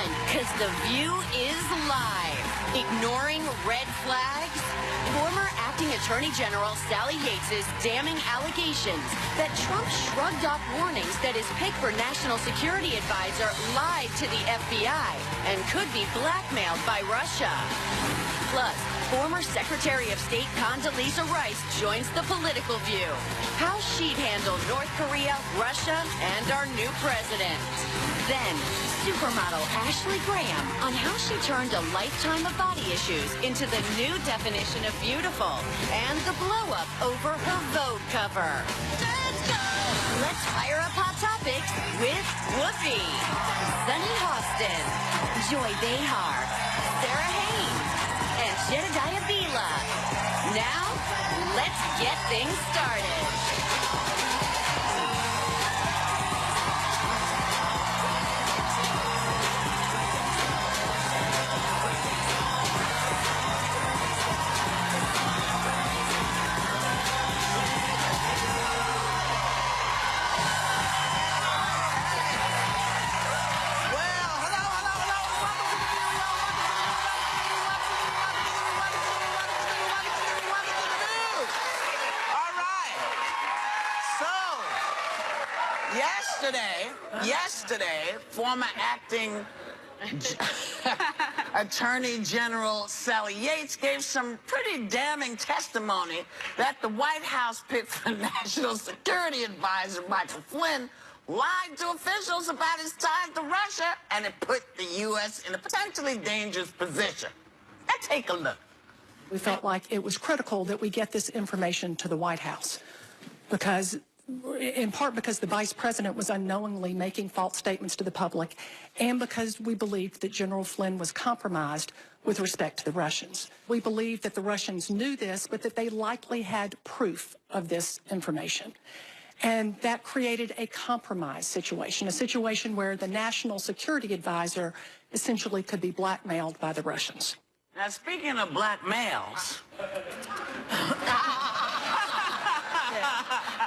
on, because The View is live. Ignoring red flags? Former Acting Attorney General Sally Yates' damning allegations that Trump shrugged off warnings that his pick for National Security Advisor lied to the FBI and could be blackmailed by Russia. Plus, former Secretary of State Condoleezza Rice joins The Political View. How she'd handle North Korea, Russia, and our new president. Then, supermodel Ashley Graham on how she turned a lifetime of body issues into the new definition of beautiful and the blow-up over her Vogue cover. Let's go! Let's fire up Hot Topics with Whoopi, Sunny Hostin, Joy Behar, Sarah Haynes, and Jedediah Bila. Now, let's get things started. Yesterday, former acting Attorney General Sally Yates gave some pretty damning testimony that the White House picked for National Security Advisor Michael Flynn lied to officials about his ties to Russia, and it put the U.S. in a potentially dangerous position. Now take a look. We felt like it was critical that we get this information to the White House in part because the vice president was unknowingly making false statements to the public, and because we believed that General Flynn was compromised with respect to the Russians. We believed that the Russians knew this, but that they likely had proof of this information. And that created a compromise situation, a situation where the National Security Advisor essentially could be blackmailed by the Russians. Now, speaking of blackmails,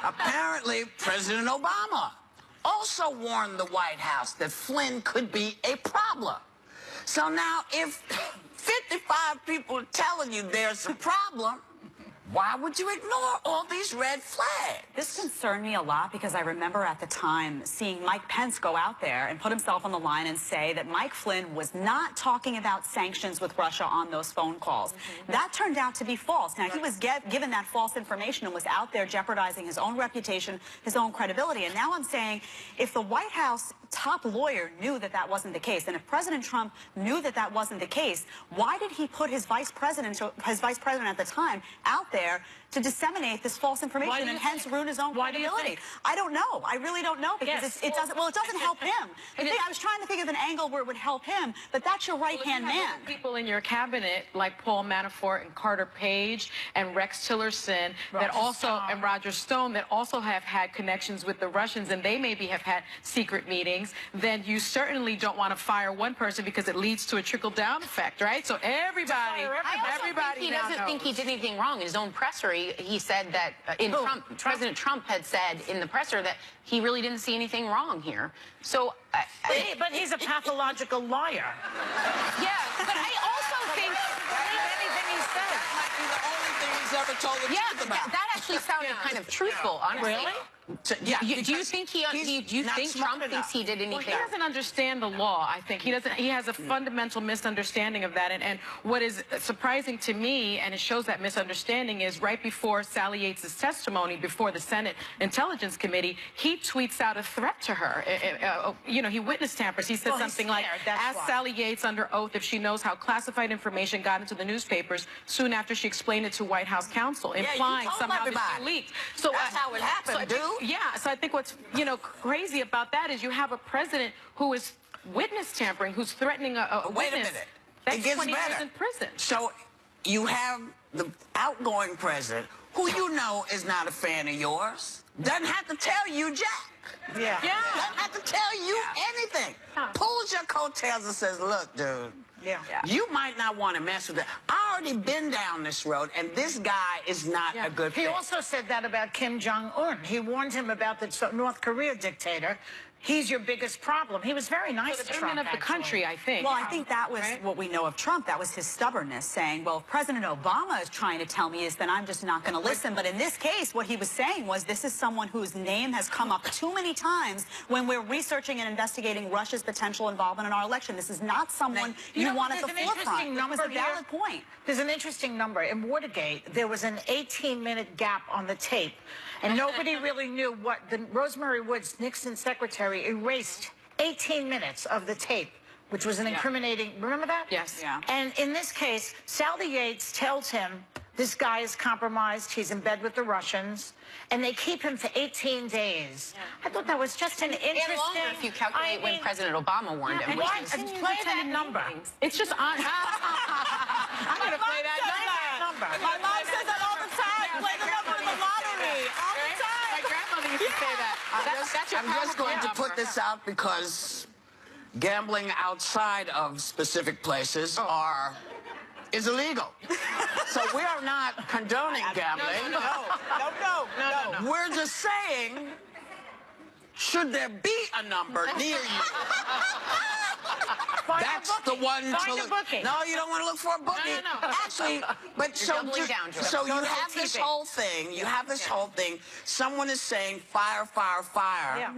apparently, President Obama also warned the White House that Flynn could be a problem. So now, if 55 people are telling you there's a problem, why would you ignore all these red flags? This concerned me a lot because I remember at the time seeing Mike Pence go out there and put himself on the line and say that Mike Flynn was not talking about sanctions with Russia on those phone calls. That turned out to be false. Now, he was given that false information and was out there jeopardizing his own reputation, his own credibility. And now I'm saying, if the White House top lawyer knew that that wasn't the case, and if President Trump knew that that wasn't the case, why did he put his vice president at the time out there to disseminate this false information and hence ruin his own credibility? I don't know. I really don't know, because it doesn't help him. I was trying to think of an angle where it would help him, but that's your right-hand man. People in your cabinet like Paul Manafort and Carter Page and Rex Tillerson and Roger Stone that also have had connections with the Russians, and they maybe have had secret meetings. Then you certainly don't want to fire one person because it leads to a trickle-down effect, right? So everybody he doesn't think he did anything wrong. In his own presser, he said that President Trump had said in the presser that he really didn't see anything wrong here. So, but he's a pathological liar. Yeah, but I also think anything he said. That might be the only thing he's ever told the truth about. that actually sounded kind of truthful, honestly. Really? Do you think Trump thinks he did anything? Well, he doesn't understand the law, I think. He has a fundamental misunderstanding of that. And what is surprising to me, and it shows that misunderstanding, is right before Sally Yates' testimony before the Senate Intelligence Committee, he tweets out a threat to her. He witness tampers. He said something like, ask Sally Yates under oath if she knows how classified information got into the newspapers soon after she explained it to White House counsel, implying somehow that she leaked. So that's how it happened, dude. Yeah, so I think what's, crazy about that is you have a president who is witness tampering, who's threatening a Wait witness. a minute. That's it gets 20 better. years in prison. So you have the outgoing president, who you know is not a fan of yours, doesn't have to tell you jack. Yeah. Doesn't have to tell you anything. Pulls your coattails and says, look, dude, you might not want to mess with it. I already been down this road, and this guy is not a good fit. He also said that about Kim Jong-un. He warned him about the North Korea dictator. he's your biggest problem. He was very nice The to Trump, betterment of the country, I think. Well, I think that was Right? what we know of Trump. That was his stubbornness, saying, well, if President Obama is trying to tell me this, then I'm just not going to listen. But in this case, what he was saying was, this is someone whose name has come up too many times when we're researching and investigating Russia's potential involvement in our election. This is not someone you want at the forefront. It was a valid point. There's an interesting number. In Watergate, there was an 18-minute gap on the tape, and nobody really knew what the Rosemary Woods, Nixon's secretary, erased 18 minutes of the tape, which was an incriminating. Remember that? Yes. Yeah. And in this case, Sally Yates tells him this guy is compromised. He's in bed with the Russians, and they keep him for 18 days. I thought that was just an interesting. And longer if you calculate when President Obama warned him. And which why is- play that number? It's just on. I'm going to play that number. My mom says that all the time. Play the number of the lottery. All the time. My grandmother used to say that. That's your I'm just going to number. put this out because gambling outside of specific places is illegal. So we are not condoning gambling. No. We're just saying, should there be a number near you? That's the one to Find a look. bookie. No, you don't want to look for a bookie. No. Actually, but so doubling down, Joe. so you have this whole thing. You have this whole thing. Someone is saying, fire, fire, fire. Yeah.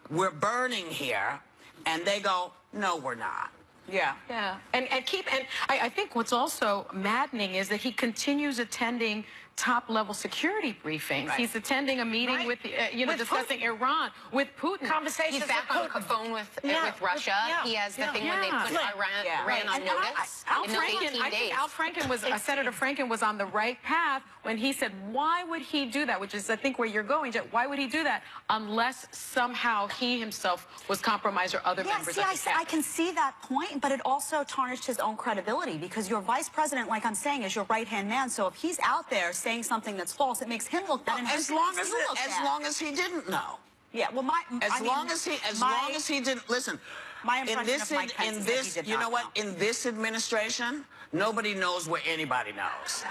We're burning here, and they go, no, we're not. Yeah. Yeah, and I think what's also maddening is that he continues attending top-level security briefings. Right. He's attending a meeting Right. with, With discussing Iran with Putin. Conversations He's back with on the Putin. phone with Yeah, Russia. yeah, He has the yeah. thing when they put Yeah. Iran on And notice Al in those Franken, 18 I days. think Al Franken was, Senator Franken was on the right path when he said, why would he do that? Which is, I think, where you're going, Jet. Why would he do that unless somehow he himself was compromised or other Yeah, members see, of I the cabinet? can see that point, but it also tarnished his own credibility because your vice president, like I'm saying, is your right-hand man. So if he's out there saying something that's false, it makes him look bad. and As it long makes as you look bad. he didn't know. Yeah, well, As long as he didn't listen. my In impression this, of Mike Pence in is that he this, did you know not what? know. In this administration, nobody knows where anybody knows.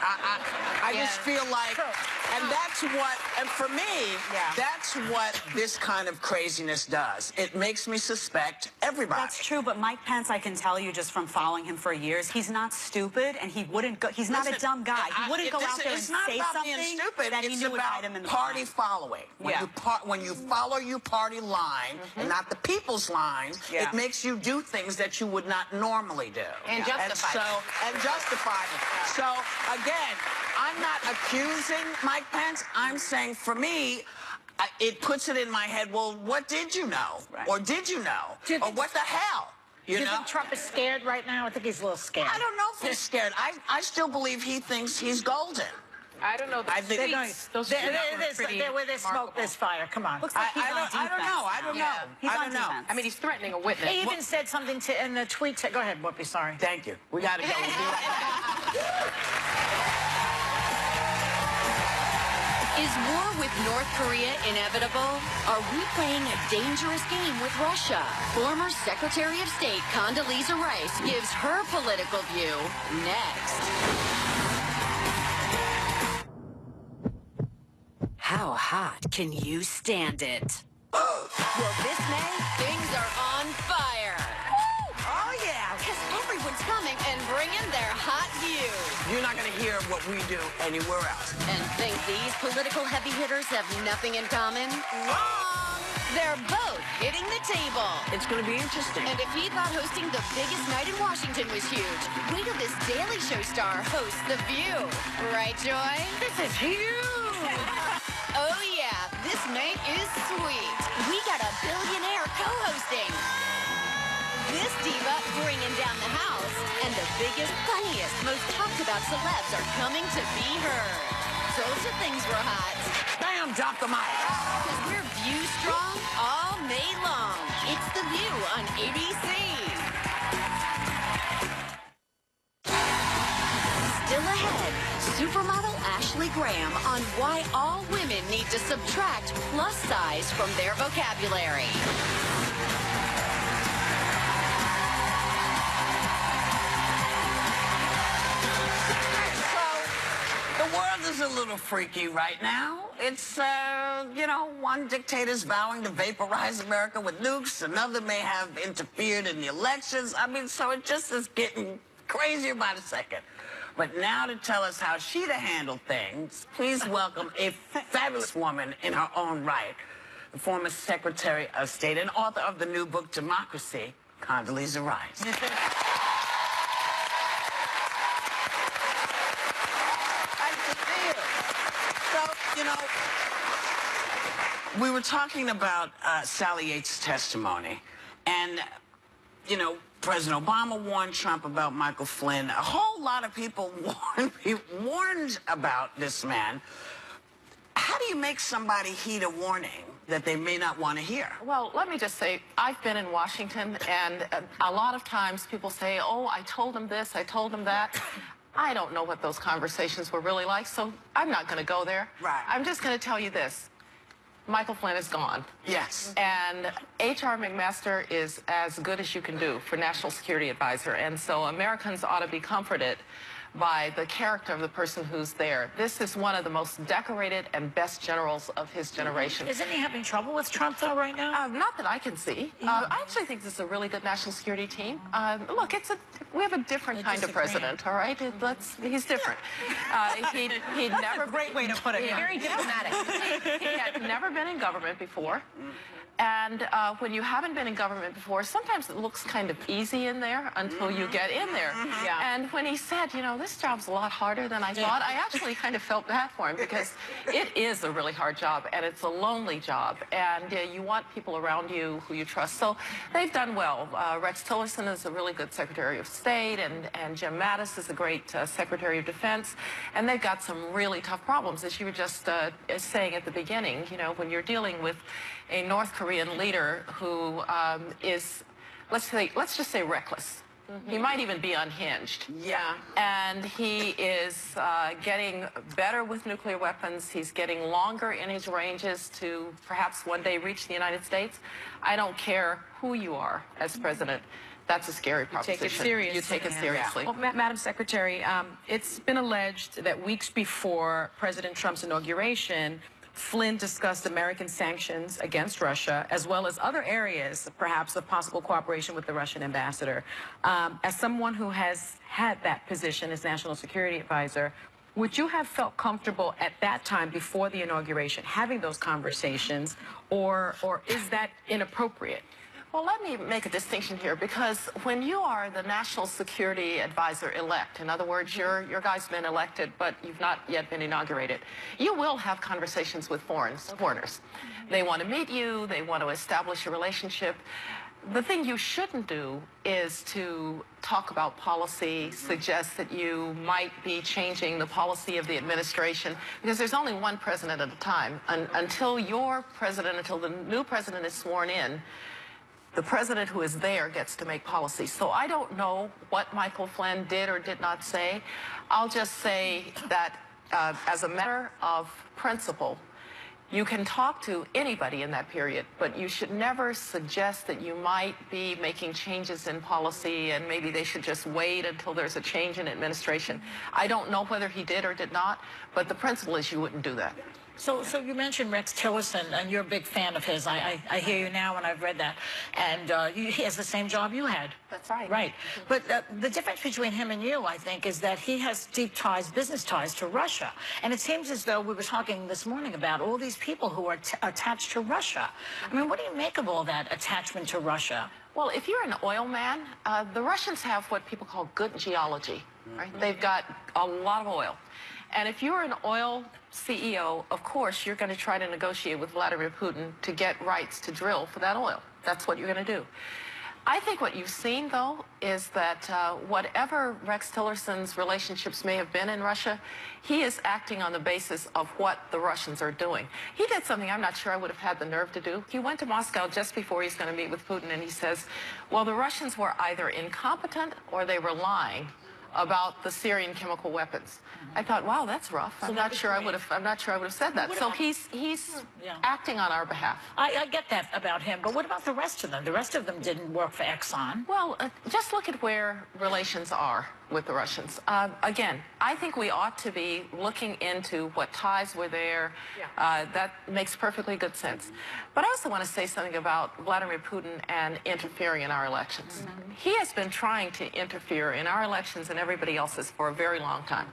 I just feel like, and that's what, and for me, that's what this kind of craziness does. It makes me suspect everybody. That's true, but Mike Pence, I can tell you just from following him for years, he's not stupid, and he wouldn't go. He's not a dumb guy. He wouldn't go out there and it's not say about something being stupid. that he It's knew would about hide him in the party behind. following. When you follow your party line and not the people's lines, it makes you do things that you would not normally do. And justify them. And justify them. So again, I'm not accusing Mike Pence. I'm saying, for me, it puts it in my head, well, what did you know? Right. Or did you know? Do you Or think- what the hell? Do you think Trump is scared right now? I think he's a little scared. I don't know if he's scared. I still believe he thinks he's golden. I don't know. I think- They're going, Those there, tweets were there's, pretty where there's smoke, remarkable. there's fire. Come on. Looks like he's on I don't know. I don't know. He's I on don't know. defense. I mean, he's threatening a witness. He even said something in the tweet. Go ahead, Whoopi, sorry. Thank you. We got to go. We'll be right back. Is war with North Korea inevitable? Are we playing a dangerous game with Russia? Former Secretary of State Condoleezza Rice gives her political view next. How hot can you stand it? Well, this May, things are on fire. Oh, yeah. Because everyone's coming and bringing their hot views. You're not going to hear what we do anywhere else. And think these political heavy hitters have nothing in common? Wrong! They're both hitting the table. It's going to be interesting. And if he thought hosting the biggest night in Washington was huge, wait till this Daily Show star hosts The View. Right, Joy? This is huge. Oh, yeah, this May is sweet. We got a billionaire co-hosting. This diva bringing down the house. And the biggest, funniest, most talked about celebs are coming to be heard. Told you things were hot. Bam, drop the mic. Because we're View strong all May long. It's The View on ABC. Still ahead, supermodel Ashley Graham on why all women need to subtract plus size from their vocabulary. So, the world is a little freaky right now. It's, you know, one dictator's vowing to vaporize America with nukes. Another may have interfered in the elections. I mean, so it just is getting crazier by the second. But now to tell us how she'd have handled things, please welcome a fabulous woman in her own right, the former Secretary of State and author of the new book, Democracy, Condoleezza Rice. You know, we were talking about Sally Yates' testimony, and, you know, President Obama warned Trump about Michael Flynn. A whole lot of people warned about this man. How do you make somebody heed a warning that they may not want to hear? Well, let me just say, I've been in Washington, and a lot of times people say, oh, I told him this, I told him that. I don't know what those conversations were really like, so I'm not going to go there. Right. I'm just going to tell you this. Michael Flynn is gone. Yes. And H.R. McMaster is as good as you can do for National Security Advisor. And so Americans ought to be comforted by the character of the person who's there. This is one of the most decorated and best generals of his generation. Isn't he having trouble with Trump, though, right now? Not that I can see. I actually think this is a really good national security team. Look, we have a different kind of president, all right? He's different. He'd never... That's a great way to put it. Very diplomatic. He had never been in government before. And when you haven't been in government before, sometimes it looks kind of easy in there until you get in there. Yeah. And when he said, you know, this job's a lot harder than I thought, I actually kind of felt bad for him because it is a really hard job and it's a lonely job. And you want people around you who you trust. So they've done well. Rex Tillerson is a really good Secretary of State, and Jim Mattis is a great Secretary of Defense. And they've got some really tough problems, as you were just saying at the beginning. You know, when you're dealing with a North Korean leader who is, let's just say, reckless. He might even be unhinged. Yeah. And he is getting better with nuclear weapons. He's getting longer in his ranges to perhaps one day reach the United States. I don't care who you are as president. That's a scary proposition. You take it seriously. You take it seriously. Well, Madam Secretary, it's been alleged that weeks before President Trump's inauguration, Flynn discussed American sanctions against Russia, as well as other areas, perhaps, of possible cooperation with the Russian ambassador. As someone who has had that position as National Security Advisor, would you have felt comfortable at that time, before the inauguration, having those conversations, or is that inappropriate? Well, let me make a distinction here, because when you are the National Security Advisor-elect, in other words, your guy's been elected, but you've not yet been inaugurated, you will have conversations with foreigners. They want to meet you. They want to establish a relationship. The thing you shouldn't do is to talk about policy, suggest that you might be changing the policy of the administration, because there's only one president at a time. Until the new president is sworn in, the president who is there gets to make policy. So I don't know what Michael Flynn did or did not say. I'll just say that as a matter of principle, you can talk to anybody in that period, but you should never suggest that you might be making changes in policy and maybe they should just wait until there's a change in administration. I don't know whether he did or did not, but the principle is you wouldn't do that. So you mentioned Rex Tillerson, and you're a big fan of his. I hear you now, and I've read that. And he has the same job you had. That's right. Right. But the difference between him and you, I think, is that he has deep ties, business ties to Russia. And it seems as though we were talking this morning about all these people who are attached to Russia. I mean, what do you make of all that attachment to Russia? Well, if you're an oil man, the Russians have what people call good geology, right? They've got a lot of oil. And if you're an oil CEO, of course, you're going to try to negotiate with Vladimir Putin to get rights to drill for that oil. That's what you're going to do. I think what you've seen, though, is that whatever Rex Tillerson's relationships may have been in Russia, he is acting on the basis of what the Russians are doing. He did something I'm not sure I would have had the nerve to do. He went to Moscow just before he's going to meet with Putin, and he says, well, the Russians were either incompetent or they were lying about the Syrian chemical weapons. I thought, wow, that's rough. I'm not sure I would have said that. So he's acting on our behalf. I get that about him, but what about the rest of them? The rest of them didn't work for Exxon. Well, just look at where relations are with the Russians. Again, I think we ought to be looking into what ties were there. That makes perfectly good sense. But I also want to say something about Vladimir Putin and interfering in our elections. He has been trying to interfere in our elections and everybody else's for a very long time.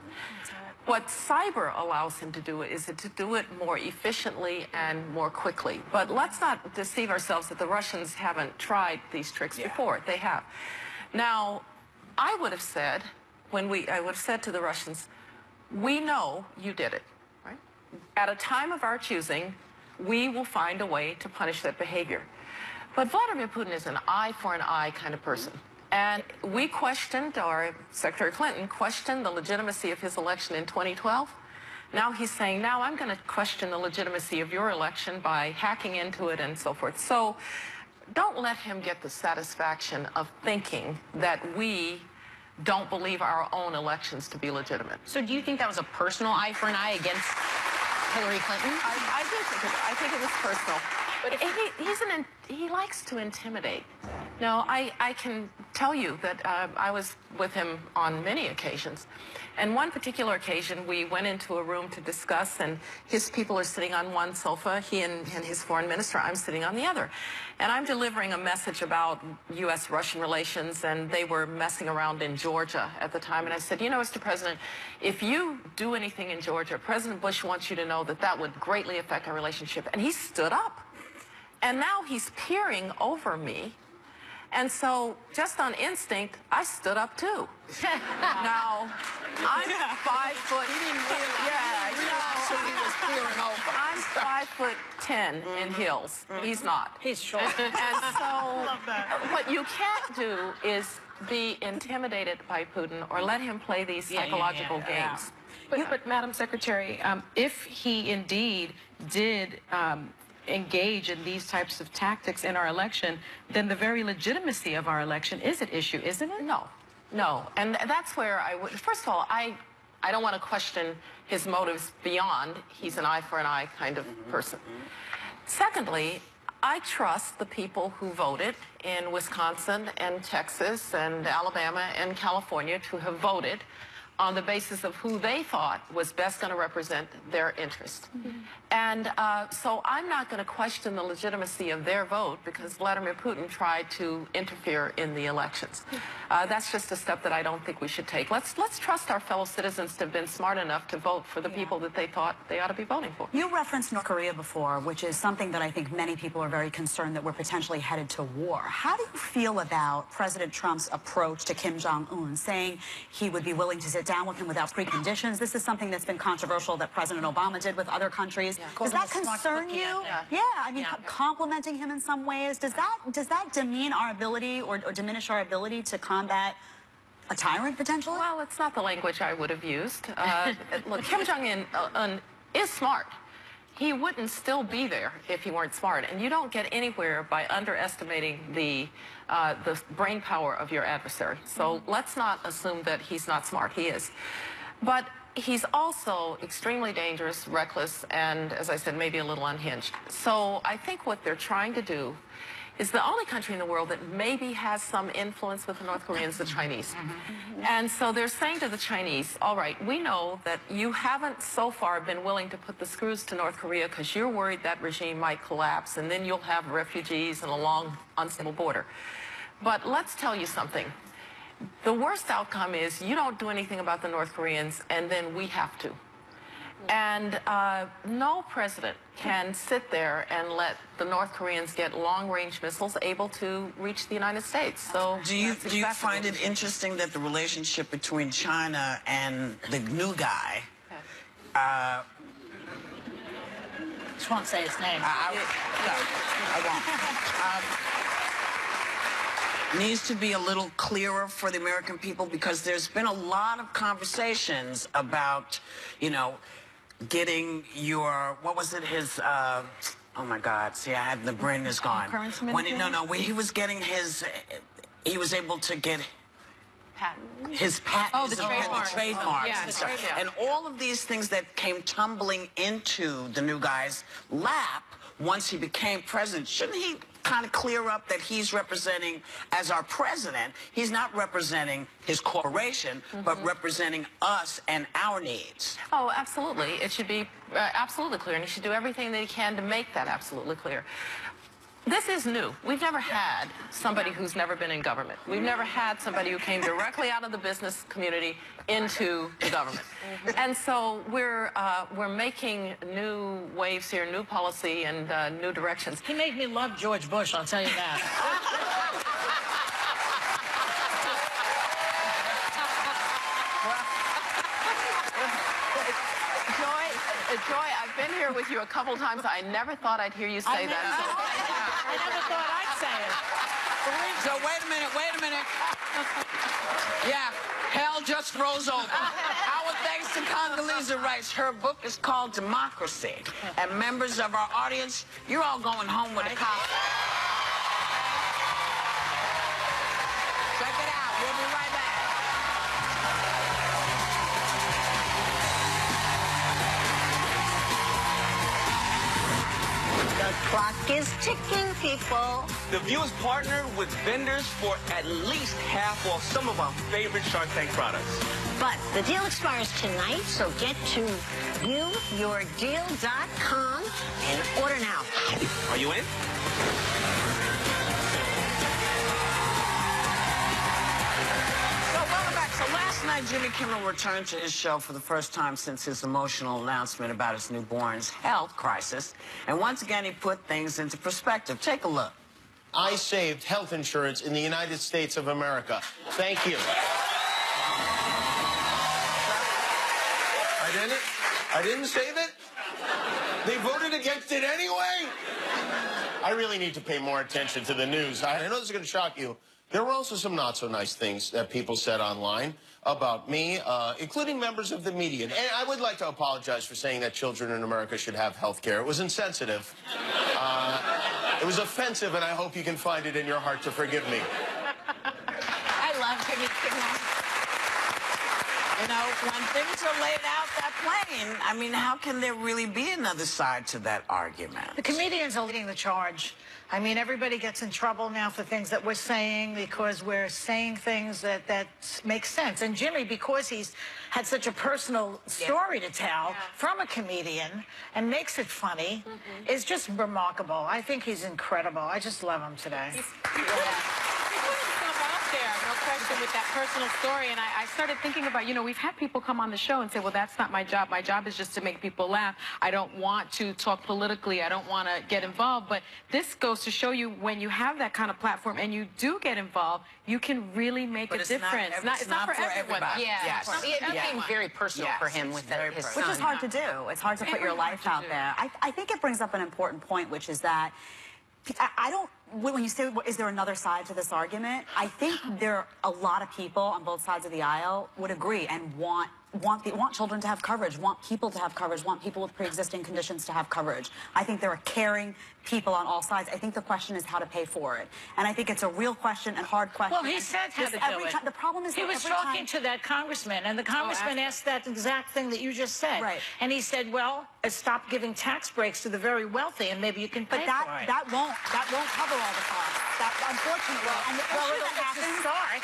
What cyber allows him to do is to do it more efficiently and more quickly. But let's not deceive ourselves that the Russians haven't tried these tricks before. They have. Now, I would have said, I would have said to the Russians, we know you did it, right? At a time of our choosing, we will find a way to punish that behavior. But Vladimir Putin is an eye for an eye kind of person. And we questioned, or Secretary Clinton questioned the legitimacy of his election in 2012. Now he's saying, now I'm going to question the legitimacy of your election by hacking into it and so forth. So don't let him get the satisfaction of thinking that we don't believe our own elections to be legitimate. So do you think that was a personal eye for an eye against Hillary Clinton? I think it was personal. But he likes to intimidate. No, I can tell you that I was with him on many occasions. And one particular occasion, we went into a room to discuss, and his people are sitting on one sofa, he and his foreign minister, I'm sitting on the other. And I'm delivering a message about U.S.-Russian relations, and they were messing around in Georgia at the time. And I said, you know, Mr. President, if you do anything in Georgia, President Bush wants you to know that that would greatly affect our relationship. And he stood up. And now he's peering over me. And so, just on instinct, I stood up too. Now, I'm 5 foot. He didn't realize. So he was peering over. I'm 5'10" in heels. He's not. He's short. And so, what you can't do is be intimidated by Putin or let him play these psychological games. But Madam Secretary, if he indeed did engage in these types of tactics in our election, then the very legitimacy of our election is at issue, isn't it? No. And that's where I would, first of all, I don't want to question his motives beyond he's an eye for an eye kind of person. Secondly, I trust the people who voted in Wisconsin and Texas and Alabama and California to have voted on the basis of who they thought was best going to represent their interest. And so I'm not going to question the legitimacy of their vote because Vladimir Putin tried to interfere in the elections. That's just a step that I don't think we should take. Let's trust our fellow citizens to have been smart enough to vote for the people that they thought they ought to be voting for. You referenced North Korea before, which is something that I think many people are very concerned that we're potentially headed to war. How do you feel about President Trump's approach to Kim Jong-un, saying he would be willing to sit down with him without preconditions? This is something that's been controversial that President Obama did with other countries. Does that concern you? I mean, complimenting him in some ways, does that demean our ability or diminish our ability to combat a tyrant potentially? Well, it's not the language I would have used. Look, Kim Jong-un is smart. He wouldn't still be there if he weren't smart. And you don't get anywhere by underestimating the brain power of your adversary. So let's not assume that he's not smart. He is. But he's also extremely dangerous, reckless, and, as I said, maybe a little unhinged. So I think what they're trying to do is the only country in the world that maybe has some influence with the North Koreans, the Chinese. And so they're saying to the Chinese, all right, we know that you haven't so far been willing to put the screws to North Korea because you're worried that regime might collapse and then you'll have refugees and a long, unstable border. But let's tell you something. The worst outcome is you don't do anything about the North Koreans and then we have to. And no president can sit there and let the North Koreans get long-range missiles able to reach the United States. So do you find it interesting that the relationship between China and the new guy? Just won't say his name. I won't. Needs to be a little clearer for the American people because there's been a lot of conversations about, you know, getting your, what was it, his, oh my God, see, I had, the brain is gone. When he was getting his, he was able to get patent. His patent. Oh, the he had trademarks. trademarks Yeah, and the stuff. trademarks. And all of these things that came tumbling into the new guy's lap once he became president, shouldn't he kind of clear up that he's representing, as our president, he's not representing his corporation, but representing us and our needs? Oh, absolutely. It should be absolutely clear, and he should do everything that he can to make that absolutely clear. This is new. We've never had somebody who's never been in government. We've never had somebody who came directly out of the business community into the government. And so we're making new waves here, new policy and new directions. He made me love George Bush, I'll tell you that. Joy, I've been here with you a couple times. I never thought I'd hear you say that. I never thought I'd say it. So wait a minute. Yeah, hell just froze over. Our thanks to Condoleezza Rice. Her book is called Democracy. And members of our audience, you're all going home with a copy. Check it out. We'll be right back. The clock is ticking, people. The View is partnered with vendors for at least half off some of our favorite Shark Tank products. But the deal expires tonight, so get to viewyourdeal.com and order now. Are you in? So welcome back. So last night, Jimmy Kimmel returned to his show for the first time since his emotional announcement about his newborn's health crisis. And once again, he put things into perspective. Take a look. I saved health insurance in the United States of America. Thank you. I didn't save it? They voted against it anyway? I really need to pay more attention to the news. I know this is going to shock you. There were also some not so nice things that people said online about me, including members of the media. And I would like to apologize for saying that children in America should have health care. It was insensitive. It was offensive, and I hope you can find it in your heart to forgive me. I love Jimmy Kimmel. You know, when things are laid out that plain, I mean, how can there really be another side to that argument? The comedians are leading the charge. I mean, everybody gets in trouble now for things that we're saying because we're saying things that make sense. And Jimmy, because he's had such a personal story to tell from a comedian and makes it funny, is just remarkable. I think he's incredible. I just love him today. No question, with that personal story. And I started thinking about, you know, we've had people come on the show and say, well, that's not my job. My job is just to make people laugh. I don't want to talk politically. I don't want to get involved. But this goes to show you when you have that kind of platform and you do get involved, you can really make a difference. It's not for everyone. Yeah, Yes. it became very personal for him with his son. Which is hard to do. It's hard to put your life out there. I think it brings up an important point, which is that I don't, when you say, is there another side to this argument? I think there are a lot of people on both sides of the aisle would agree and want children to have coverage, want people to have coverage, want people with pre-existing conditions to have coverage. I think there are caring people on all sides. I think the question is how to pay for it. And I think it's a real question and hard question. Well, he said how to do it. The problem is he was talking to that congressman, and the congressman asked that exact thing that you just said. Right. And he said, well, stop giving tax breaks to the very wealthy, and maybe you can pay for it. But that won't cover all the costs. Unfortunately. And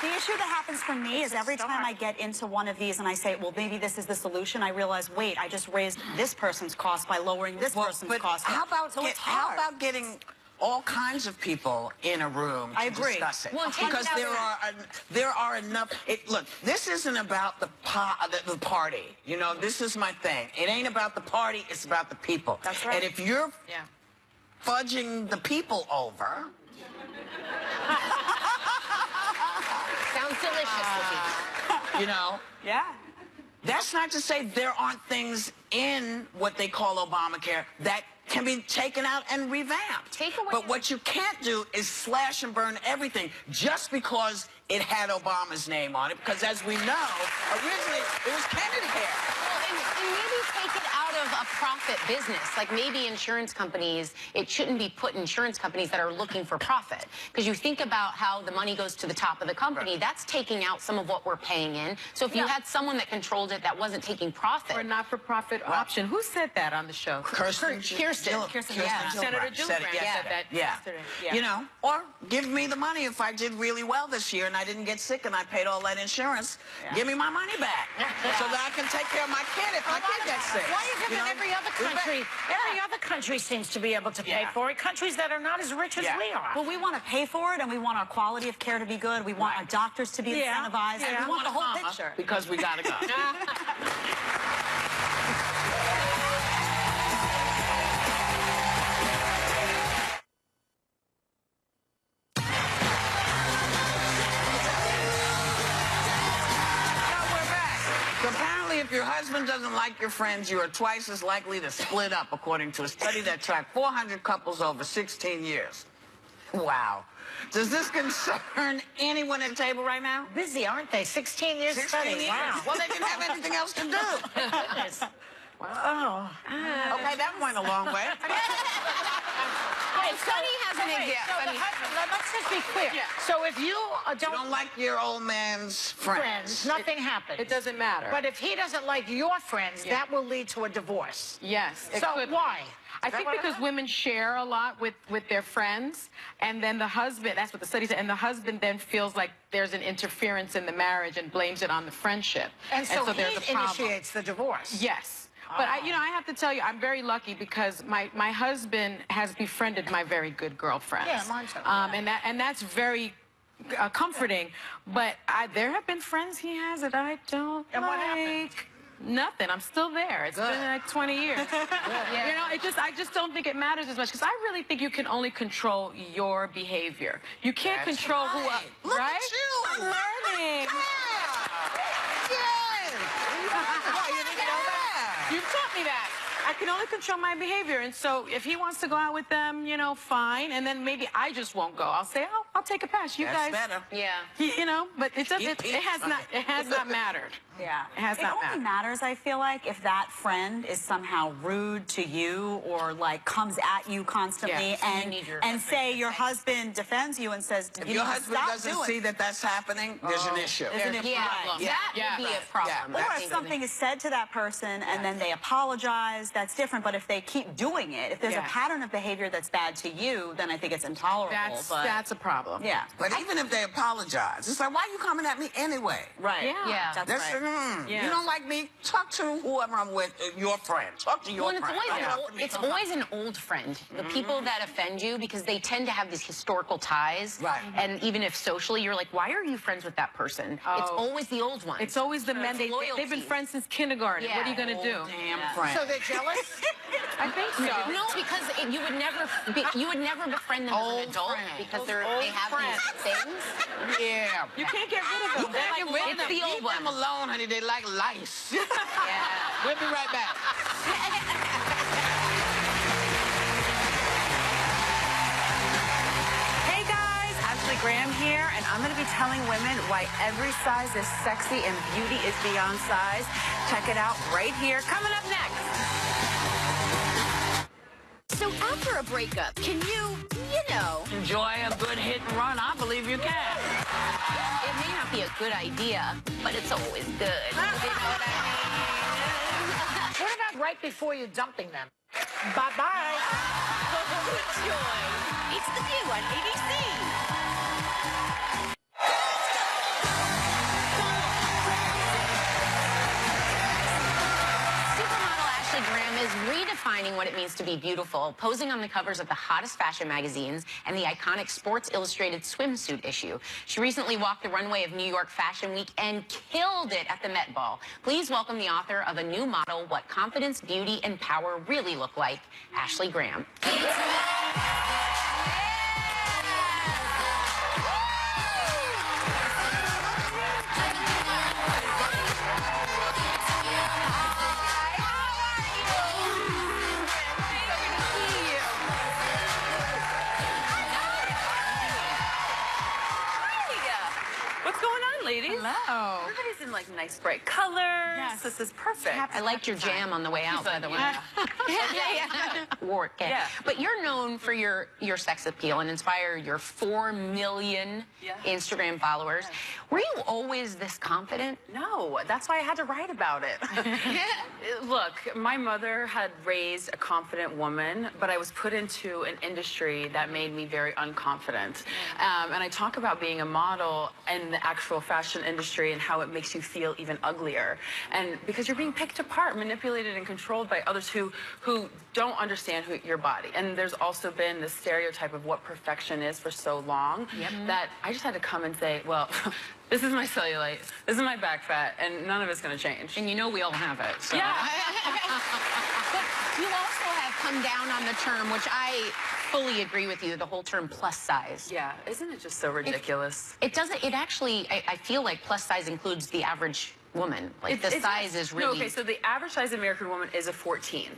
the issue that happens for me is every time I get into one of these and I say, well, maybe this is the solution, I realize, wait, I just raised this person's cost by lowering this person's cost. How about getting all kinds of people in a room to discuss it? Well, because there are enough. Look, this isn't about the party. You know, this is my thing. It ain't about the party. It's about the people. That's right. And if you're fudging the people over. Sounds delicious. You know? Yeah. That's not to say there aren't things in what they call Obamacare that can be taken out and revamped. But what you can't do is slash and burn everything just because it had Obama's name on it. Because as we know, originally it was Kennedy hair. Well, and maybe take it out of a profit business. Like maybe insurance companies, it shouldn't be put in insurance companies that are looking for profit. Because you think about how the money goes to the top of the company, that's taking out some of what we're paying in. So if you had someone that controlled it that wasn't taking profit. Or not-for-profit option. Who said that on the show? Kirsten Gillibrand. Senator Gillibrand said that yesterday. Yeah. You know, or give me the money if I did really well this year and I didn't get sick and I paid all that insurance. Give me my money back so that I can take care of my kid if my kid gets sick. Why is it that every other country seems to be able to pay for it? Countries that are not as rich as we are. Well, we want to pay for it, and we want our quality of care to be good. We want our doctors to be incentivized. And we want the whole picture. Because we gotta go. If your husband doesn't like your friends, you are twice as likely to split up, according to a study that tracked 400 couples over 16 years. Wow. Does this concern anyone at the table right now? Busy, aren't they? 16 years 16 study. years. Wow. Well, they didn't have anything else to do. Goodness. Wow. Okay, that went a long way. Sunny has an example. Let's just be clear. So if you don't like your old man's friends, nothing happens. It doesn't matter. But if he doesn't like your friends, that will lead to a divorce. Yes. So why? I think because women share a lot with their friends, and then the husband, that's what the study said, and the husband then feels like there's an interference in the marriage and blames it on the friendship. And so there's a he problem. initiates the divorce. Yes. But I have to tell you, I'm very lucky because my husband has befriended my very good girlfriends. Yeah, mine too. And that's very comforting. But there have been friends he has that I don't And like. what happened? Nothing. I'm still there. It's been like 20 years. You know, I just don't think it matters as much because I really think you can only control your behavior. You can't control who. Look right? at you. I'm learning. You've taught me that. I can only control my behavior. And so if he wants to go out with them, you know, fine. And then maybe I just won't go. I'll say, oh, I'll take a pass. You guys. That's better. Yeah. You know, but it has not mattered. Yeah. It has not only mattered. matters, I feel like, if that friend is somehow rude to you or like comes at you constantly and say your husband defends you and says, if your husband doesn't see that that's happening, there's an issue. There's an issue. That would be a problem. Or if something is said to that person and then they apologize, that's different. But if they keep doing it, if there's a pattern of behavior that's bad to you, then I think it's intolerable. That's a problem. Yeah. But even if they apologize, it's like, why are you coming at me anyway? Right. Yeah. That's right. You don't like me? Talk to whoever I'm with, your friend. Talk to your friend. It's always an old friend. The people that offend you, because they tend to have these historical ties. Right. And even if socially, you're like, why are you friends with that person? It's always the old one. It's always the men. They've been friends since kindergarten. Yeah. What are you going to do? Damn friend. So they're jealous? I think so. No, because you would never befriend them as an adult because they have these things. Yeah. You can't get rid of them. It's the old Leave them one. alone, honey. They like lice. Yeah. We'll be right back. Hey guys, Ashley Graham here, and I'm going to be telling women why every size is sexy and beauty is beyond size. Check it out right here, coming up next. So after a breakup, can you know, Enjoy a good hit and run. I believe you can. It may not be a good idea, but it's always good. You know what I mean? What about right before you're dumping them? Bye-bye. Enjoy. It's The View on ABC. Is redefining what it means to be beautiful, posing on the covers of the hottest fashion magazines and the iconic Sports Illustrated swimsuit issue. She recently walked the runway of New York Fashion Week and killed it at the Met Ball. Please welcome the author of a new model, What Confidence, Beauty, and Power Really Look Like, Ashley Graham. What's What's going on, ladies? Hello. Everybody's in like nice bright colors. Yes. This is perfect. I liked your jam on the way out, by the way. Wore it, okay. Yeah. But you're known for your sex appeal and inspire your 4 million Instagram followers. Were you always this confident? No, that's why I had to write about it. Look, my mother had raised a confident woman, but I was put into an industry that made me very unconfident. And I talk about being a model in the actual fashion industry and how it makes you feel even uglier. And because you're being picked apart, manipulated, and controlled by others who don't understand your body. And there's also been this stereotype of what perfection is for so long that I just had to come and say, well, this is my cellulite, this is my back fat, and none of it's going to change. And you know we all have it. So. Yeah. But you also have come down on the term, which I fully agree with you, the whole term plus size. Yeah, isn't it just so ridiculous? It doesn't, it actually, I feel like plus size includes the average woman. Like the size is really... No, okay, so the average size American woman is a 14.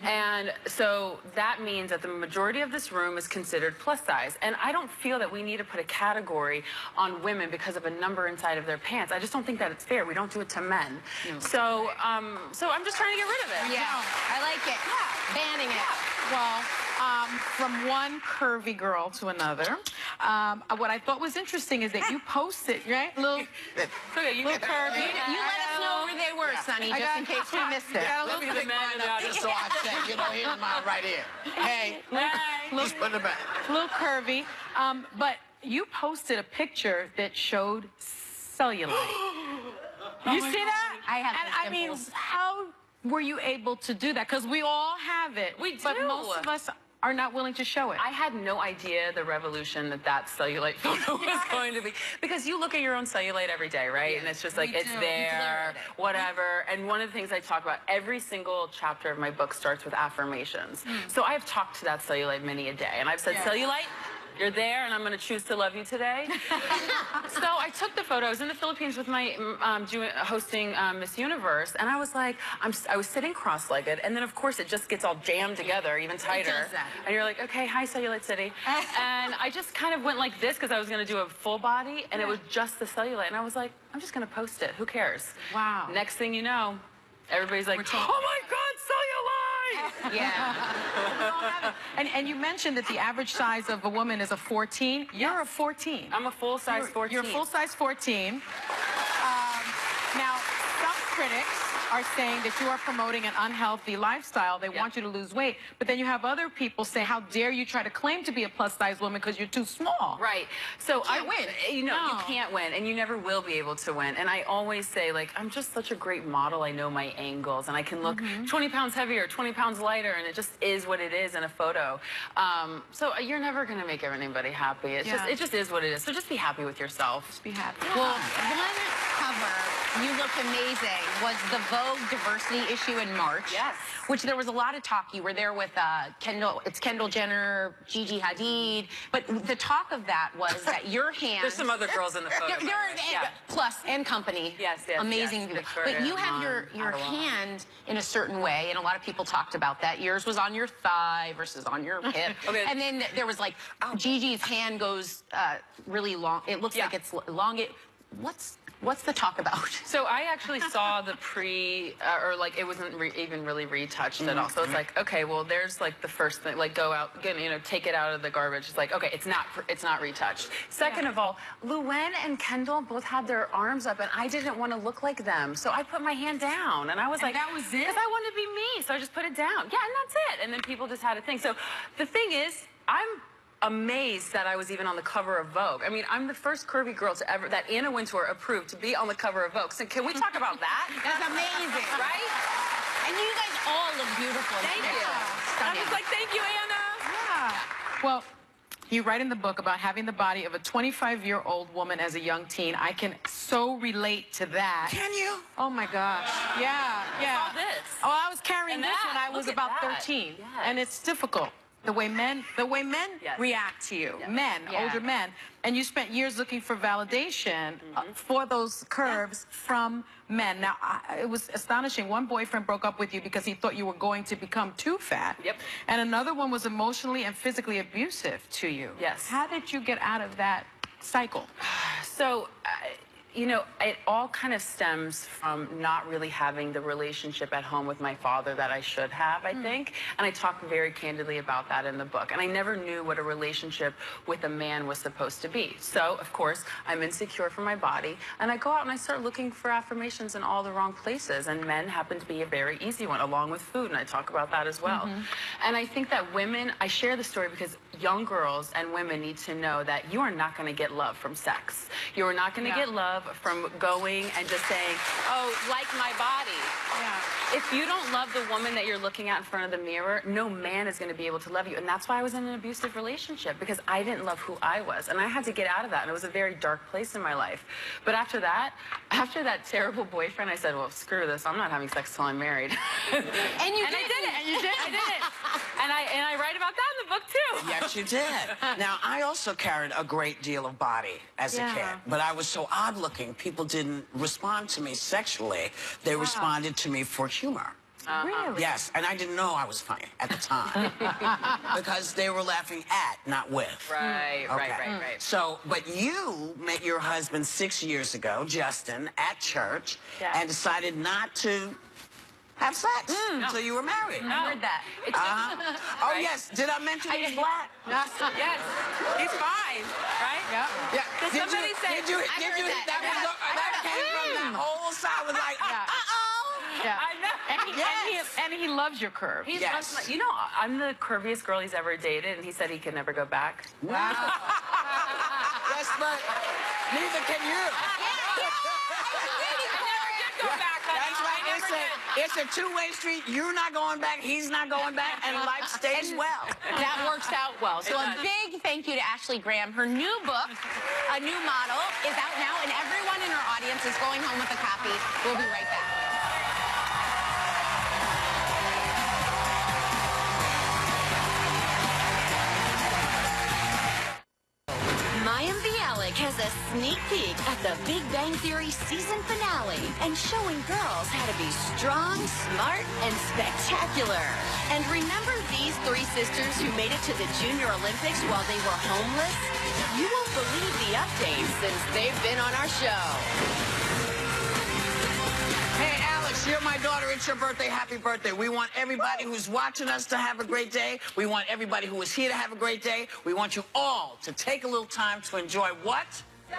And so that means that the majority of this room is considered plus size. And I don't feel that we need to put a category on women because of a number inside of their pants. I just don't think that it's fair. We don't do it to men. No. So I'm just trying to get rid of it. Yeah, I like it. Yeah. Banning it. Well, from one curvy girl to another, what I thought was interesting is that you posted, right? Little curvy. You let us know where they were, Sonny, just in case we missed it. Let me take mine out just so I say, you know, here's mine right here. Hey, just put it back. Little curvy. But you posted a picture that showed cellulite. You see that? I have and I mean, how were you able to do that? Because we all have it. We do. But most of us are not willing to show it. I had no idea the revolution that cellulite photo was going to be. Because you look at your own cellulite every day, right? Yeah, and it's just like, it's there, whatever. And one of the things I talk about, every single chapter of my book starts with affirmations. So I've talked to that cellulite many a day. And I've said, cellulite, you're there, and I'm going to choose to love you today. So I took the photo. I was in the Philippines with my hosting Miss Universe, and I was like, I was sitting cross-legged, and then of course it just gets all jammed together, even tighter. It does that. And you're like, okay, hi, Cellulite City. And I just kind of went like this because I was going to do a full body, and it was just the cellulite, and I was like, I'm just going to post it. Who cares? Wow. Next thing you know, everybody's like, oh my God, cellulite! Yeah. And you mentioned that the average size of a woman is a 14. You're a 14. I'm a full-size 14. You're a full-size 14. Now, some critics are saying that you are promoting an unhealthy lifestyle. They want you to lose weight. But then you have other people say, how dare you try to claim to be a plus-size woman because you're too small. Right. So I win. You know, you can't win, and you never will be able to win. And I always say, like, I'm just such a great model. I know my angles, and I can look 20 pounds heavier, 20 pounds lighter, and it just is what it is in a photo. So you're never going to make anybody happy. It's just, it just is what it is. So just be happy with yourself. Just be happy. Well, one cover, you look amazing, was the Vogue diversity issue in March. Yes. Which there was a lot of talk. You were there with Kendall Jenner, Gigi Hadid. But the talk of that was that your hand... There's some other girls in the photo. Plus, and company. Yes, amazing. Yes, but you have your hand in a certain way, and a lot of people talked about that. Yours was on your thigh versus on your hip. And then there was like, Gigi's hand goes really long. It looks like it's long. What's the talk about? So I actually saw the or like it wasn't even really retouched at all. So it's like, okay, well, there's like the first thing, like go out, take it out of the garbage. It's like, okay, it's not retouched. Second of all, Luann and Kendall both had their arms up, and I didn't want to look like them, so I put my hand down, and I was like, that was it? Because I wanted to be me, so I just put it down. Yeah, and that's it. And then people just had a thing. So the thing is, I'm amazed that I was even on the cover of Vogue. I mean, I'm the first curvy girl that Anna Wintour approved to be on the cover of Vogue. So can we talk about that? That's amazing, right? And you guys all look beautiful. Thank you. I was like, thank you, Anna. Yeah. Well, you write in the book about having the body of a 25-year-old woman as a young teen. I can so relate to that. Can you? Oh, my gosh. Yeah. I saw this. Oh, I was carrying this when I was about 13. Yes. And it's difficult. The way men react to you, older men, and you spent years looking for validation for those curves from men. Now, it was astonishing. One boyfriend broke up with you because he thought you were going to become too fat. Yep. And another one was emotionally and physically abusive to you. Yes. How did you get out of that cycle? So, you know, it all kind of stems from not really having the relationship at home with my father that I should have, I think. And I talk very candidly about that in the book. And I never knew what a relationship with a man was supposed to be. So, of course, I'm insecure for my body. And I go out and I start looking for affirmations in all the wrong places. And men happen to be a very easy one, along with food. And I talk about that as well. And I think that women, I share the story because young girls and women need to know that you are not going to get love from sex. You are not going to get love from going and just saying, oh, like my body. If you don't love the woman that you're looking at in front of the mirror, no man is going to be able to love you. And that's why I was in an abusive relationship, because I didn't love who I was. And I had to get out of that. And it was a very dark place in my life. But after that terrible boyfriend, I said, well, screw this. I'm not having sex till I'm married. And you did it. And you did. I did it. And I write about that in the book, too. Yes, you did. Now, I also carried a great deal of body as a kid, but I was so odd-looking, people didn't respond to me sexually. They responded to me for humor. Really? Yes, and I didn't know I was funny at the time because they were laughing at, not with. Right. So, but you met your husband 6 years ago, Justin, at church, and decided not to have sex until you were married. I heard that. Oh, yes. Did I mention he's black? Yes. He's fine, right? Yeah. Did somebody say? Did you that came from the whole side was like, I know. And he loves your curve. He loves my, you know, I'm the curviest girl he's ever dated, and he said he could never go back. Wow. Yes, but neither can you. Go back, that's right. It's a two-way street. You're not going back, he's not going back, and life stays well. That works out well. So a big thank you to Ashley Graham. Her new book, A New Model, is out now, and everyone in our audience is going home with a copy. We'll be right back. Mayim Bialik has a sneak peek at the Big Bang Theory season finale and showing girls how to be strong, smart, and spectacular. And remember these three sisters who made it to the Junior Olympics while they were homeless? You won't believe the updates since they've been on our show. Hey, Alex, you're my daughter. It's your birthday. Happy birthday. We want everybody who's watching us to have a great day. We want everybody who is here to have a great day. We want you all to take a little time to enjoy what? The